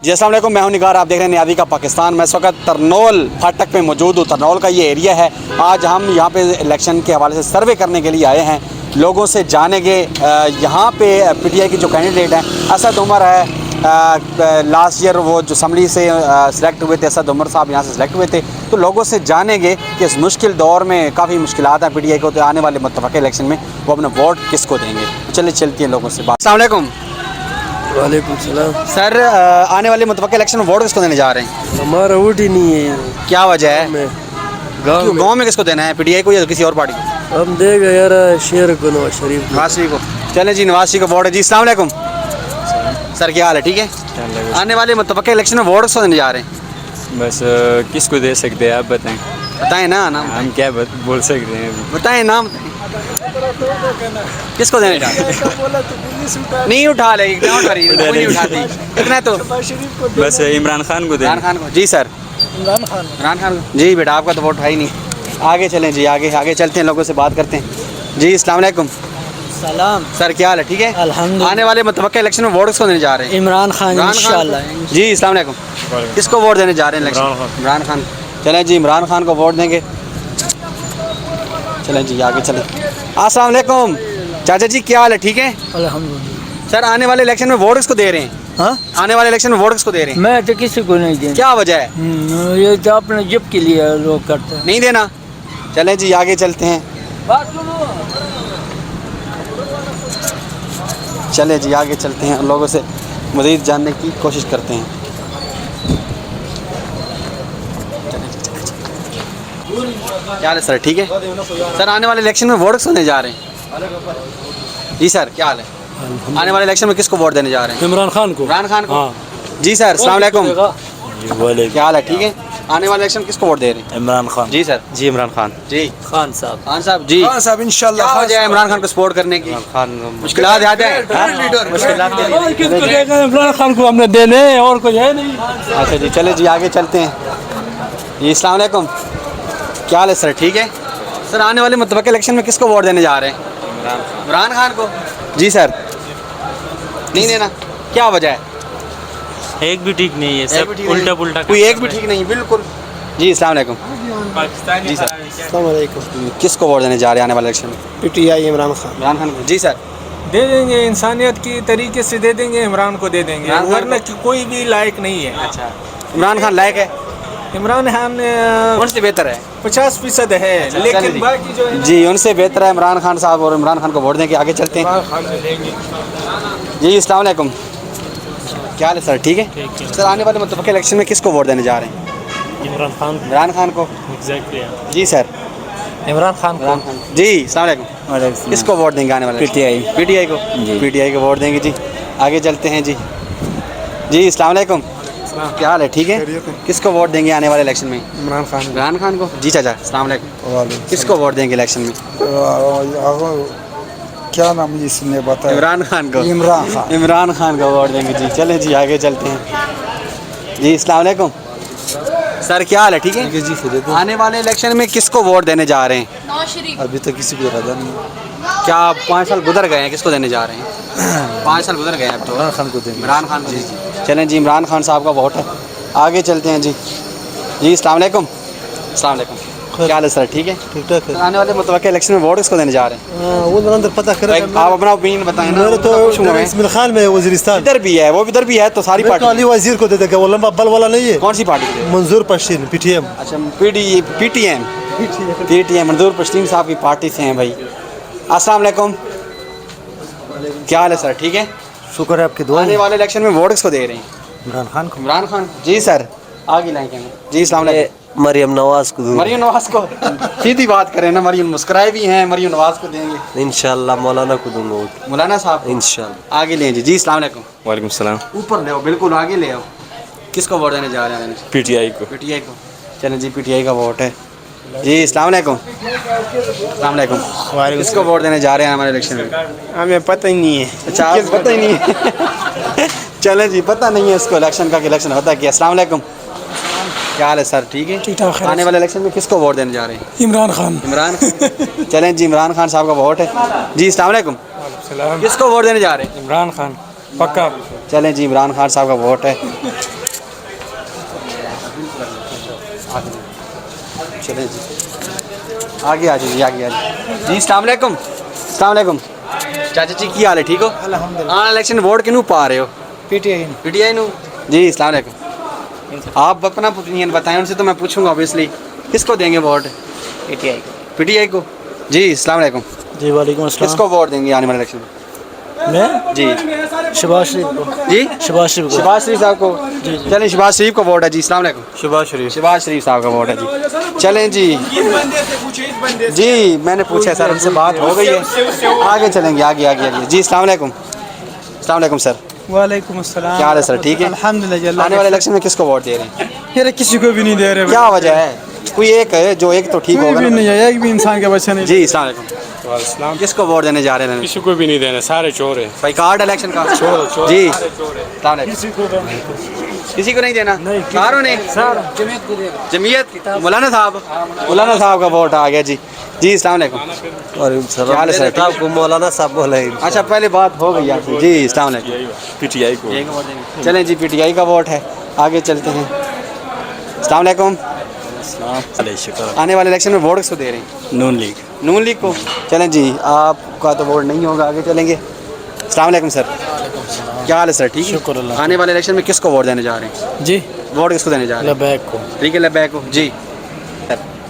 جی السلام علیکم، میں ہوں نگار، آپ دیکھ رہے ہیں نیازی کا پاکستان۔ میں اس وقت ترنول پھاٹک پہ موجود ہوں۔ ترنول کا یہ ایریا ہے۔ آج ہم یہاں پہ الیکشن کے حوالے سے سروے کرنے کے لیے آئے ہیں، لوگوں سے جانیں گے یہاں پہ پی ٹی آئی کی جو کینڈیڈیٹ ہیں اسد عمر ہے، لاسٹ ایئر وہ جو اسمبلی سے سلیکٹ ہوئے تھے، اسد عمر صاحب یہاں سے سلیکٹ ہوئے تھے، تو لوگوں سے جانیں گے کہ اس مشکل دور میں کافی مشکلات ہیں پی ٹی آئی کو، تو آنے والے متوقع الیکشن میں وہ اپنا ووٹ کس کو دیں گے۔ چلے چلتی ہیں لوگوں سے بات۔ السلام علیکم۔ وعلیکم السلام۔ سر آنے والے متوقع الیکشن میں ووٹ کس کو دینے جا رہے ہیں؟ ہمارا ووٹ ہی نہیں ہے۔ کیا وجہ ہے؟ گاؤں میں کس کو دینا ہے، پی ٹی آئی کو یا کسی اور پارٹی کو؟ ہم دے گا یار شیر کو، نواز شریف کو۔ نواز شریف کو۔ چلیں جی، نواز شریف کا ووٹ ہے جی۔ السلام علیکم سر، کیا حال ہے؟ ٹھیک ہے۔ آنے والے متوقع الیکشن میں ووٹ کس کو دینے جا رہے ہیں؟ بس کس کو دے سکتے ہیں آپ بتائیں؟ بتائیں نا نام، ہم کیا بول سکتے ہیں؟ بتائیں نام، کس کو دینے جا رہے ہیں؟ نہیں اٹھا لے، کیا اٹھا رہی ہے؟ کوئی نہیں اٹھاتی اتنا تو۔ بس عمران خان کو دیں۔ عمران خان کو جی سر۔ عمران خان کو جی بیٹا، آپ کا تو ووٹ ہے ہی نہیں۔ آگے چلیں جی، آگے چلتے ہیں، لوگوں سے بات کرتے ہیں جی۔ السلام علیکم۔ سلام سر کیا حال ہے؟ ٹھیک ہے۔ الحمدللہ۔ آنے والے متوقع الیکشن میں ووٹ کس کو دینے جا رہے ہیں؟ عمران خان انشاءاللہ۔ جی السلام علیکم۔ کس کو ووٹ دینے جا رہے ہیں الیکشن؟ عمران خان۔ چلیں جی، عمران خان کو ووٹ دیں گے۔ چلیں جی آگے چلیں۔ السلام علیکم چاچا جی، کیا حال ہے؟ ٹھیک ہے الحمدللہ۔ سر، آنے والے الیکشن میں ووٹ کس کو دے رہے ہیں؟ ہاں، آنے والے الیکشن میں ووٹ کس کو دے رہے ہیں؟ میں تو کسی کو نہیں دیں۔ کیا وجہ ہے؟ یہ تو اپنے جب کے لیے لوگ کرتے ہیں۔ نہیں دینا۔ چلیں جی آگے چلتے ہیں، چلیں جی آگے چلتے ہیں، لوگوں سے مزید جاننے کی کوشش کرتے ہیں۔ کیا حال ہے سر؟ ٹھیک ہے سر، آنے والے الیکشن میں ووٹ کس کو دینے جا رہے ہیں؟ جی سر کیا حال ہے؟ آنے والے الیکشن میں کس کو ووٹ دینے جا رہے ہیں؟ عمران خان کو۔ عمران خان کو۔ جی سر السلام علیکم۔ کیا حال ہے؟ ٹھیک ہے۔ آنے والے الیکشن کس کو ووٹ دے رہے ہیں؟ عمران خان۔ جی سر۔ جی عمران خان۔ جی خان صاحب۔ خان صاحب جی۔ خان صاحب انشاءاللہ۔ کیا وجہ ہے عمران خان کو سپورٹ کرنے کی؟ مشکلات زیادہ ہیں؟ عمران خان کو ہم نے دینے، اور کوئی ہے نہیں۔ اچھا جی، چلے جی آگے چلتے ہیں جی۔ السلام علیکم۔ کیا حال ہے سر؟ ٹھیک ہے سر، آنے والے متوقع الیکشن میں کس کو ووٹ دینے جا رہے ہیں؟ عمران خان کو۔ جی سر۔ نہیں دینا، کیا وجہ ہے؟ ایک بھی ٹھیک نہیں ہے، سب الٹا پلٹا۔ کوئی ایک بھی ٹھیک نہیں، بالکل جی۔ السلام علیکم جی سر، السلام علیکم۔ کس کو ووٹ دینے جا رہے ہیں آنے والے الیکشن میں؟ P T I Imran Khan. Imran Khan کو۔ جی سر۔ دے دیں گے، انسانیت کی طریقے سے دے دیں گے، عمران کو دے دیں گے، عمران خان ورنہ کوئی بھی لائق نہیں ہے۔ اچھا، عمران خان لائق ہے؟ عمران خان کون سے بہتر ہے؟ 50% ہے، لیکن باقی جو ہے جی ان سے بہتر ہے عمران خان صاحب، اور عمران خان کو ووٹ دیں گے۔ آگے چلتے ہیں جی۔ السلام علیکم۔ کیا حال ہے سر؟ ٹھیک ہے سر، آنے والے متوقع الیکشن میں کس کو ووٹ دینے جا رہے ہیں؟ عمران خان۔ عمران خان کو۔ جی سر۔ عمران خان عمران خان جی۔ السلام علیکم۔ کس کو ووٹ دیں گے آنے والے؟ P T I. P T I کو۔ پی ٹی آئی کو ووٹ دیں گے جی۔ آگے چلتے ہیں جی۔ جی السلام علیکم۔ کیا حال ہے؟ ٹھیک ہے۔ کس کو ووٹ دیں گے آنے والے الیکشن میں؟ عمران خان۔ عمران خان کو۔ جی چاچا السلام علیکم۔ کس کو ووٹ دیں گے الیکشن میں؟ کیا نام جس نے بتایا؟ عمران خان کو۔ عمران خان۔ عمران خان کو ووٹ دیں گے جی۔ چلیں جی آگے چلتے ہیں جی۔ السلام علیکم سر، کیا حال ہے؟ ٹھیک ہے جی آنے والے الیکشن میں کس کو ووٹ دینے جا رہے ہیں؟ ابھی تک کسی کو ارادہ نہیں۔ کیا 5 سال گزر گئے ہیں، کس کو دینے جا رہے ہیں؟ 5 سال گزر گئے ہیں اب تو۔ عمران خان کو دیں گے۔ عمران خان جی جی۔ چلیں جی، عمران خان صاحب کا ووٹ ہے۔ آگے چلتے ہیں جی۔ جی السلام علیکم۔ السلام علیکم۔ کیا حال ہے سر؟ ٹھیک ہے ٹھیک ٹھاک ہے۔ آنے والے متوقع الیکشن میں ووٹ کس کو دینے جا رہے ہیں؟ وہ اندر پتہ کرے۔ آپ اپنا اوپینین بتائیں نا۔ میرے تو اسماعیل خان میں وزیرستان ادھر بھی ہے، وہ بھی ادھر بھی ہے، تو ساری پارٹی۔ علی وزیر کو دے دے گا، وہ لمبا بل والا نہیں ہے۔ کون سی پارٹی کے؟ منظور پشتین، پی ٹی ایم۔ اچھا پی ٹی ایم منظور پشتین صاحب کی پارٹی سے ہیں بھائی۔ السلام علیکم۔ کیا حال ہے سر؟ ٹھیک ہے۔ شکر ہے آپ کی دعا۔ آنے والے الیکشن میں ووٹ کس کو دے رہے ہیں؟ عمران خان کو۔ عمران خان جی سر۔ آگے لائیں گے جی۔ السلام علیکم۔ مریم نواز کو دوں گا۔ مریم نواز کو۔ سیدھی بات کریں نا، مریم مسکرائے بھی ہیں، مریم نواز کو دیں گے۔ انشاءاللہ مولانا کو دوں گا ووٹ۔ مولانا صاحب انشاءاللہ۔ آگے لیں جی۔ جی السلام علیکم۔ وعلیکم السلام۔ اوپر لے آؤ، بالکل آگے لے آؤ۔ کس کو ووٹ دینے جا رہے ہیں؟ پی ٹی آئی کو۔ پی ٹی آئی کو۔ چلیں جی، پی ٹی آئی کا ووٹ ہے جی۔ السلام علیکم۔ السلام علیکم۔ کس کو ووٹ دینے جا رہے ہیں ہمارے الیکشن میں؟ ہمیں پتہ ہی نہیں ہے۔ اچھا آپ پتہ ہی نہیں ہے؟ چلیں جی، پتہ نہیں ہے اس کو الیکشن کا کہ الیکشن ہوتا ہے کیا۔ السلام علیکم۔ کیا حال ہے سر؟ ٹھیک ہے۔ آنے والے الیکشن میں کس کو ووٹ دینے جا رہے ہیں؟ عمران خان۔ عمران خان۔ چلیں جی، عمران خان صاحب کا ووٹ ہے جی۔ السلام علیکم۔ کس کو ووٹ دینے جا رہے ہیں؟ عمران خان پکا۔ چلیں جی، عمران خان صاحب کا ووٹ ہے چلیں جی آگے آ جائیے آگے آ جائیے جی السلام علیکم السلام علیکم چاچا جی کی حال ہے ٹھیک ہو ہاں الیکشن ووٹ کنوں پا رہے ہو پی ٹی آئی نو جی السلام علیکم آپ اپنا اوپینین بتائیں ان سے تو میں پوچھوں گا اوبیسلی کس کو دیں گے ووٹ پی ٹی آئی کو جی السلام علیکم جی وعلیکم کس کو ووٹ دیں گے آنے والے الیکشن میں میں جی شباز شریف کو جی شباز شریف کو شہباز شریف صاحب کو چلیں شہباز شریف کو ووٹ ہے جی السلام علیکم شباز شریف شہباز شریف صاحب کا ووٹ ہے جی چلیں جی جی میں نے پوچھا سر ان سے بات ہو گئی ہے آگے چلیں گے آگے آگے آگے جی السلام علیکم السلام علیکم سر وعلیکم السلام کیا حال ہے سر ٹھیک ہے الحمد للہ آنے والے الیکشن میں کس کو ووٹ دے رہے ہیں یار کسی کو بھی نہیں دے رہے کیا وجہ ہے کوئی ایک ہے جو ایک تو ٹھیک کوئی ہوگا بھی نا نہیں ہے ایک بھی انسان کا بچہ نہیں جی السلام علیکم کس کو ووٹ دینے جا رہے ہیں کسی کو بھی نہیں دینا سارے چور ہیں بھائی کارڈ الیکشن کا جی السلام علیکم کسی کو نہیں دینا ساروں نے جمعیت مولانا صاحب کا ووٹ آ گیا جی جی السلام علیکم وعلیکم کیا حال ہے سر؟ السلام آپ کو مولانا صاحب بولے اچھا پہلے بات ہو گئی آپ کی جی السلام علیکم پی ٹی آئی کو چلیں جی پی ٹی آئی کا ووٹ ہے آگے چلتے ہیں السلام علیکم آنے والے الیکشن میں ووٹ کس کو دے رہے ہیں نون لیگ کو چلیں جی آپ کا تو ووٹ نہیں ہوگا آگے چلیں گے السلام علیکم سر کیا حال ہے سر ٹھیک ہے آنے والے الیکشن میں کس کو ووٹ دینے جا رہے ہیں جی ووٹ کس کو دینے جا رہے ہیں لبیک کو ٹھیک ہے لبیک کو جی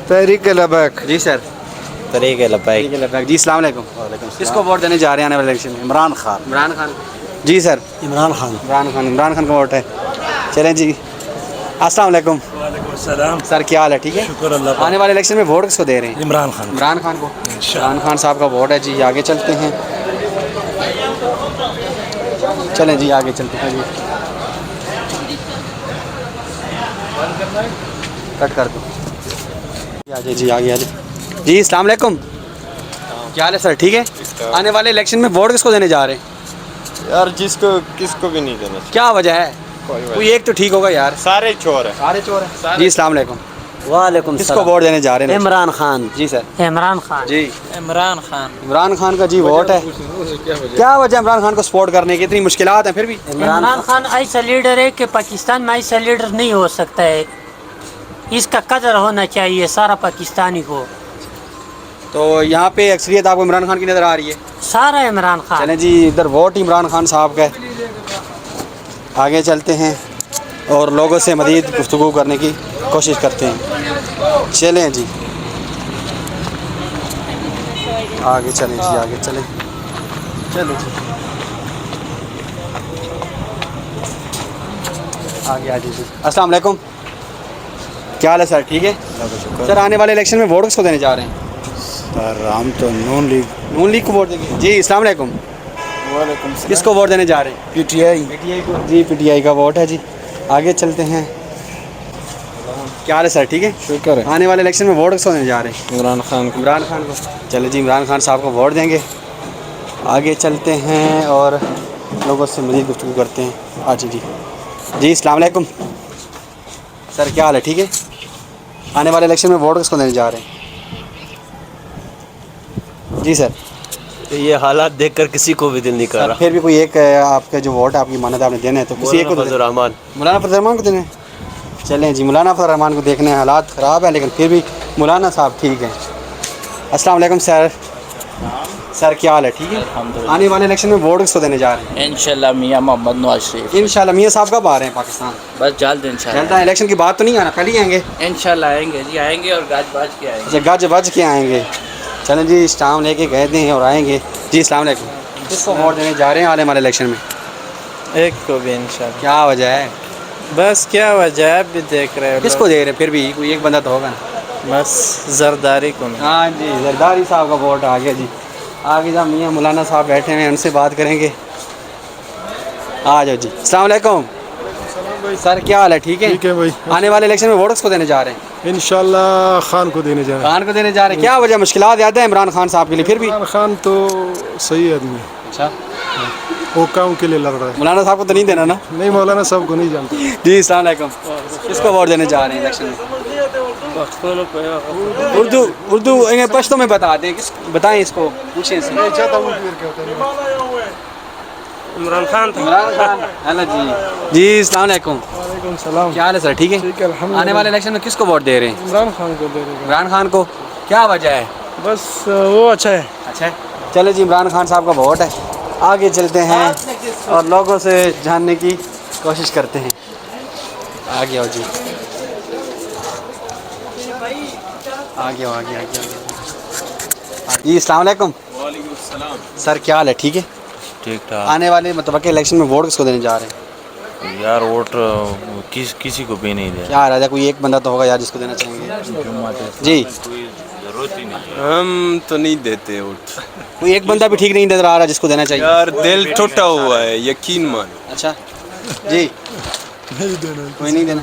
تحریک لبیک جی سر طریق ہے لپائی ٹھیک ہے لبیک جی السلام علیکم کس کو ووٹ دینے جا رہے ہیں آنے والے الیکشن میں عمران خان عمران خان جی سر عمران خان عمران خان کا ووٹ ہے چلیں جی السلام علیکم سر کیا حال ہے ٹھیک ہے شکر اللہ آنے والے الیکشن میں ووٹ کس کو دے رہے ہیں عمران خان عمران خان کو عمران خان صاحب کا ووٹ ہے جی آگے چلتے ہیں چلیں جی آگے چلتے ہیں جی کٹ کر دو جی آگے آ جائے جی السلام علیکم کیا حال ہے سر ٹھیک ہے آنے والے الیکشن میں ووٹ کس کو دینے جا رہے ہیں یار جس کو کس کو بھی نہیں دینا کیا وجہ ہے کوئی ایک تو ٹھیک ہوگا یار سارے چور ہیں سارے چور ہیں جی السلام علیکم وعلیکم کس کو ووٹ دینے جا رہے ہیں عمران خان جی سر عمران خان جی عمران خان عمران خان کا جی ووٹ ہے کیا وجہ عمران خان کو سپورٹ کرنے کی اتنی مشکلات ہیں پھر بھی عمران خان ایسا لیڈر ہے کہ پاکستان میں ایسا لیڈر نہیں ہو سکتا ہے اس کا قدر ہونا چاہیے سارا پاکستانی کو تو یہاں پہ اکثریت آپ کو عمران خان کی نظر آ رہی ہے سارا عمران خان چلیں جی ادھر ووٹ عمران خان صاحب کا ہے آگے چلتے ہیں اور لوگوں سے مزید گفتگو کرنے کی کوشش کرتے ہیں چلیں جی آگے چلیں جی آگے چلیں چلیں جی آگے آ جائیے السلام علیکم کیا حال ہے سر ٹھیک ہے سر آنے والے الیکشن میں ووٹ کس کو دینے جا رہے ہیں سر ہم تو نون لیگ کو ووٹ دیں گے جی السلام علیکم وعلیکم کس کو ووٹ دینے جا رہے ہیں P T I G P T I کا ووٹ ہے جی آگے چلتے ہیں کیا حال ہے سر ٹھیک ہے شکر ہے آنے والے الیکشن میں ووٹ کس کو دینے جا رہے ہیں عمران خان عمران خان کو چلے جی عمران خان صاحب کو ووٹ دیں گے آگے چلتے ہیں اور لوگوں سے مزید گفتگو کرتے ہیں جی جی السلام علیکم سر کیا حال ہے ٹھیک ہے آنے والے الیکشن میں ووٹ کس کو دینے جا رہے ہیں جی سر یہ حالات دیکھ کر کسی کو بھی دل نہیں کر سر رہا پھر بھی کوئی ایک آپ کا جو ووٹ ہے آپ کی مانت آپ نے دینا ہے تو کسی ایک کو فضل الرحمان مولانا فضل الرحمان کو دینا ہے چلیں جی مولانا فضل الرحمان کو دیکھنے ہیں حالات خراب ہیں لیکن پھر بھی مولانا صاحب ٹھیک ہیں السلام علیکم سر سر کیا حال ہے ٹھیک ہے آنے والے الیکشن میں ووٹ کس کو دینے جا رہے ہیں انشاءاللہ میاں محمد نواز شریف انشاءاللہ میاں صاحب کب آ رہے ہیں پاکستان بس جلد انشاءاللہ چلتا ہے الیکشن کی بات تو نہیں آنا کل ہی آئیں گے انشاءاللہ آئیں گے جی آئیں گے اور گاج باج کے آئیں گے اچھا گج بج کے آئیں گے چلیں جی اسٹام لے کے گئے تھے اور آئیں گے جی السلام علیکم کس کو ووٹ دینے جا رہے ہیں آنے والے الیکشن میں ایک کو بھی انشاءاللہ کیا وجہ ہے بس کیا وجہ ہے بھی دیکھ رہے کس کو دے رہے ہیں پھر بھی کوئی ایک بندہ تو ہوگا نا بس زرداری کو نہیں ہاں جی زرداری صاحب کا ووٹ آ گیا جی آگے جا میاں مولانا صاحب بیٹھے ہیں ان سے بات کریں گے آ جاؤ جی السلام علیکم سر کیا حال ہے ٹھیک ہے ٹھیک ہے بھائی آنے والے الیکشن میں ووٹ کس کو دینے جا رہے ہیں انشاءاللہ خان کو دینے جا رہے خان کو دینے جا رہے ہیں کیا وجہ مشکلات زیادہ ہیں عمران خان صاحب کے لیے پھر بھی ہیں عمران خان تو صحیح آدمی ہے اچھا وہ کام کے لیے لڑ رہا ہے مولانا صاحب کو تو نہیں دینا نا نہیں مولانا صاحب کو نہیں جانتا جی السلام علیکم کس کو ووٹ دینے جا رہے ہیں الیکشن میں اردو انہیں پشتوں میں بتا دیں بتائیں اس کو پوچھیں اس سے عمران خان تھا. عمران خان. ہیلو جی. جی السلام علیکم. وعلیکم السلام. کیا حال ہے سر؟ ٹھیک ہے. ٹھیک ہے الحمد آنے والے الیکشن میں کس کو ووٹ دے رہے ہیں؟ عمران خان کو دے رہے ہیں. عمران خان کو. کیا وجہ ہے؟ بس وہ اچھا ہے. اچھا ہے. چلے جی عمران خان صاحب کا ووٹ ہے. آگے چلتے ہیں اور لوگوں سے جاننے کی کوشش کرتے ہیں. آگے آؤ جی. آگے آؤ آگے آگے. جی السلام علیکم. وعلیکم السلام. سر کیا حال ہے؟ ٹھیک ہے. ٹھیک ٹھاک. آنے والے متوقع الیکشن میں ووٹ کس کو دینے جا رہے ہیں؟ یار ووٹ کسی کو بھی نہیں دے. کیا رہا ہے؟ کوئی ایک بندہ تو ہوگا یار جس کو دینا چاہیں گے. جی ضرورت ہی نہیں. ہم تو نہیں دیتے ووٹ کوئی ایک بندہ بھی ٹھیک نہیں نظر آ رہا جس کو دینا چاہیے. یار دل ٹوٹا ہوا ہے یقین مان. اچھا جی کوئی نہیں دینا.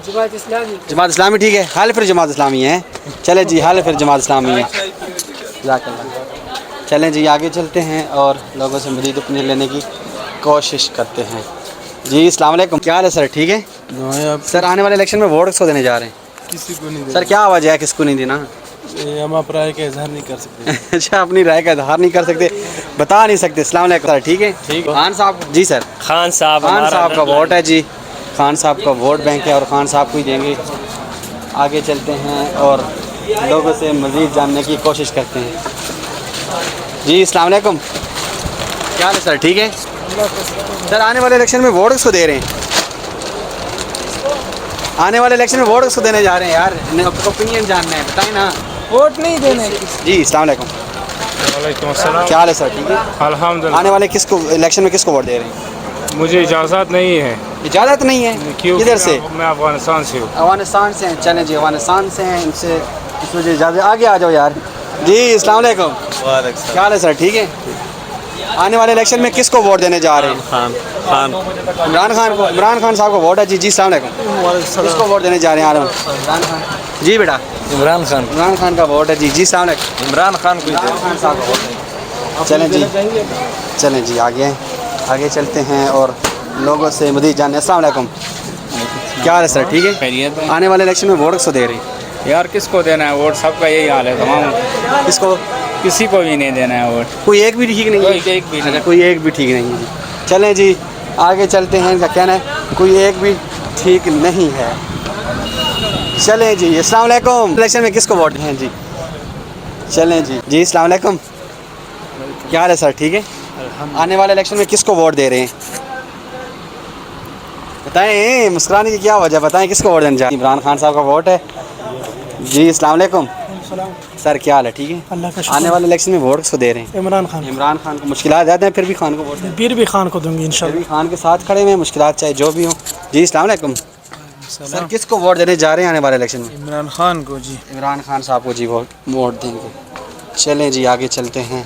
جماعت اسلامی ٹھیک ہے. حال پھر جماعت اسلامی ہے. چلے جی حال پھر جماعت اسلامی ہے. جزاک اللہ. چلیں جی آگے چلتے ہیں اور لوگوں سے مزید اوپینین لینے کی کوشش کرتے ہیں. جی السلام علیکم. کیا حال ہے سر؟ ٹھیک ہے. سر آنے والے الیکشن میں ووٹ کس کو دینے جا رہے ہیں؟ کسی کو نہیں سر کیا وجہ ہے کس کو نہیں دینا؟ ہم اپنا رائے کا اظہار نہیں کر سکتے. اچھا اپنی رائے کا اظہار نہیں کر سکتے, بتا نہیں سکتے. السلام علیکم سر. ٹھیک ہے. خان صاحب. جی سر خان صاحب خان صاحب کا ووٹ ہے جی. خان صاحب کا ووٹ بینک ہے اور خان صاحب کو ہی دیں گے. آگے چلتے ہیں اور لوگوں سے مزید جاننے کی کوشش کرتے ہیں. جی السلام علیکم. کیا حال ہے سر؟ ٹھیک ہے. سر آنے والے الیکشن میں ووٹ کس کو دے رہے ہیں؟ آنے والے الیکشن میں ووٹ کس کو دینے جا رہے ہیں یار؟ اوپینین جاننا ہے, بتائیں نا. ووٹ نہیں دینے. جی السلام علیکم. وعلیکم السلام. کیا حال ہے سر؟ ٹھیک ہے. الحمد للہ. آنے والے کس کو الیکشن میں کس کو ووٹ دے رہے ہیں؟ مجھے اجازت نہیں ہے اجازت نہیں ہے. کدھر سے؟ میں افغانستان سے ہوں. افغانستان سے ہیں. چلیں جی افغانستان سے ہیں, ان سے اس وجہ اجازت. آگے آ جاؤ یار. جی السلام علیکم. کیا حال ہے سر؟ ٹھیک ہے. آنے والے الیکشن میں کس کو ووٹ دینے جا رہے ہیں؟ خان. عمران خان کو. عمران خان صاحب کو ووٹ ہے جی. جی السلام علیکم. کس کو ووٹ دینے جا رہے ہیں؟ عمران خان. جی بیٹا عمران خان. عمران خان کا ووٹ ہے جی. جی السلام علیکم. عمران خان کو. عمران خان صاحب کا ووٹ ہے. چلیں جی چلیں جی آگے چلتے ہیں اور لوگوں سے مزید جانیں. السلام علیکم. کیا حال ہے سر؟ ٹھیک ہے. آنے والے الیکشن میں ووٹ کس کو دے رہے ہیں؟ یار کس کو دینا ہے ووٹ؟ سب کا یہی حال ہے تمام. کس کو؟ کسی کو بھی نہیں دینا ہے ووٹ. کوئی ایک بھی ٹھیک نہیں ہے. ایک بھی نہیں. اچھا کوئی ایک بھی ٹھیک نہیں ہے. چلیں جی آگے چلتے ہیں. ان کا کہنا ہے کوئی ایک بھی ٹھیک نہیں ہے. چلیں جی السلام علیکم. الیکشن میں کس کو ووٹ ہیں جی؟ چلیں جی. جی السلام علیکم. کیا حال ہے سر؟ ٹھیک ہے. آنے والے الیکشن میں کس کو ووٹ دے رہے ہیں؟ بتائیں, مسکرانے کی کیا وجہ, بتائیں کس کو ووٹ دینا چاہتے ہیں؟ عمران خان صاحب کا ووٹ ہے. جی السلام علیکم. سر کیا حال ہے؟ ٹھیک ہے. اللہ کا آنے والے الیکشن میں ووٹ کس کو دے رہے ہیں؟ عمران خان. عمران خان کو. مشکلات زیادہ ہیں پھر بھی خان کو ووٹ دیں. پھر بھی خان کو دوں گی پھر انشاءاللہ. بھی خان کے ساتھ کھڑے ہوئے ہیں, مشکلات چاہے جو بھی ہوں. جی السلام علیکم. سر کس کو ووٹ دینے جا رہے ہیں آنے والے الیکشن میں؟ عمران خان کو جی. عمران خان صاحب کو جی ووٹ دیں گے. چلیں جی آگے چلتے ہیں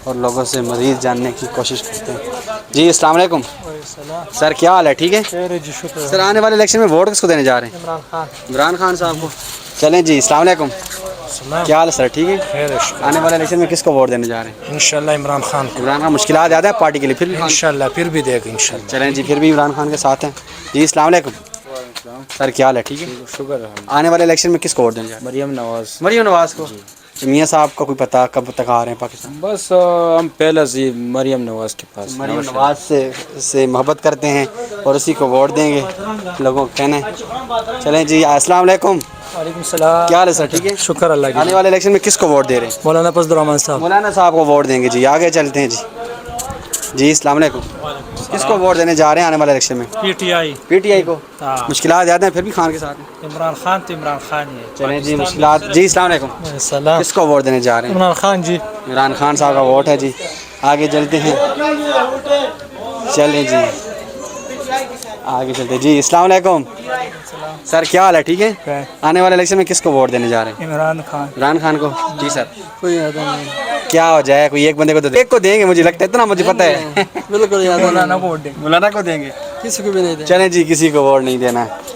اور لوگوں سے مزید جاننے کی کوشش کرتے ہیں. جی السلام علیکم. سر کیا حال ہے؟ ٹھیک ہے. جی شکر. سر آنے والے الیکشن میں ووٹ کس کو دینے جا رہے ہیں؟ عمران خان. عمران خان صاحب کو. چلیں جی السلام علیکم. کیا حال ہے سر؟ ٹھیک ہے. آنے والے الیکشن میں کس کو ووٹ دینے جا رہے ہیں؟ انشاءاللہ عمران خان کو. عمران خان. مشکلات زیادہ ہے پارٹی کے لیے پھر بھی انشاءاللہ پھر بھی دے گا انشاءاللہ. چلیں جی پھر بھی عمران خان کے ساتھ ہیں. جی السلام علیکم. سر کیا حال ہے؟ ٹھیک ہے. شکر ہے. آنے والے الیکشن میں کس کو ووٹ دینے جا رہے ہیں؟ مریم نواز. مریم نواز کو. میاں صاحب کا کوئی پتہ کب تک آ رہے ہیں پاکستان؟ بس ہم پہلے سے مریم نواز کے پاس. مریم نواز سے محبت کرتے ہیں اور اسی کو ووٹ دیں گے, لوگوں کو کہنا ہے. چلیں جی السلام علیکم. وعلیکم السلام. کیا حال ہے سر؟ ٹھیک ہے. شکر اللہ کی. آنے والے الیکشن میں کس کو ووٹ دے رہے ہیں؟ مولانا فضل الرحمان صاحب. مولانا صاحب کو ووٹ دیں گے جی. آگے چلتے ہیں جی. جی السلام علیکم. کس کو ووٹ دینے جا رہے ہیں آنے والے الیکشن میں؟ P T I. P T I کو. مشکلات زیادہ ہیں پھر بھی خان کے ساتھ ہیں. عمران خان تو عمران خان ہی ہے. چلیں جی مشکلات. جی السلام علیکم. السلام. کس کو ووٹ دینے جا رہے ہیں؟ عمران خان جی. عمران خان صاحب کا ووٹ ہے جی. آگے چلتے ہیں. چلیں جی آگے چلتے ہیں. جی السلام علیکم. سر کیا حال ہے؟ ٹھیک ہے. آنے والے الیکشن میں کس کو ووٹ دینے جا رہے ہیں؟ عمران خان. عمران خان کو. جی سر کوئی یاد نہیں. کیا وجہ ہے؟ کوئی ایک بندے کو تو ایک کو دیں گے, مجھے لگتا ہے اتنا مجھے پتہ ہے. بالکل یاد. مولانا کو ووٹ دیں. مولانا کو دیں گے. کسی کو بھی نہیں دیں. چلیں جی کسی کو ووٹ نہیں دینا ہے.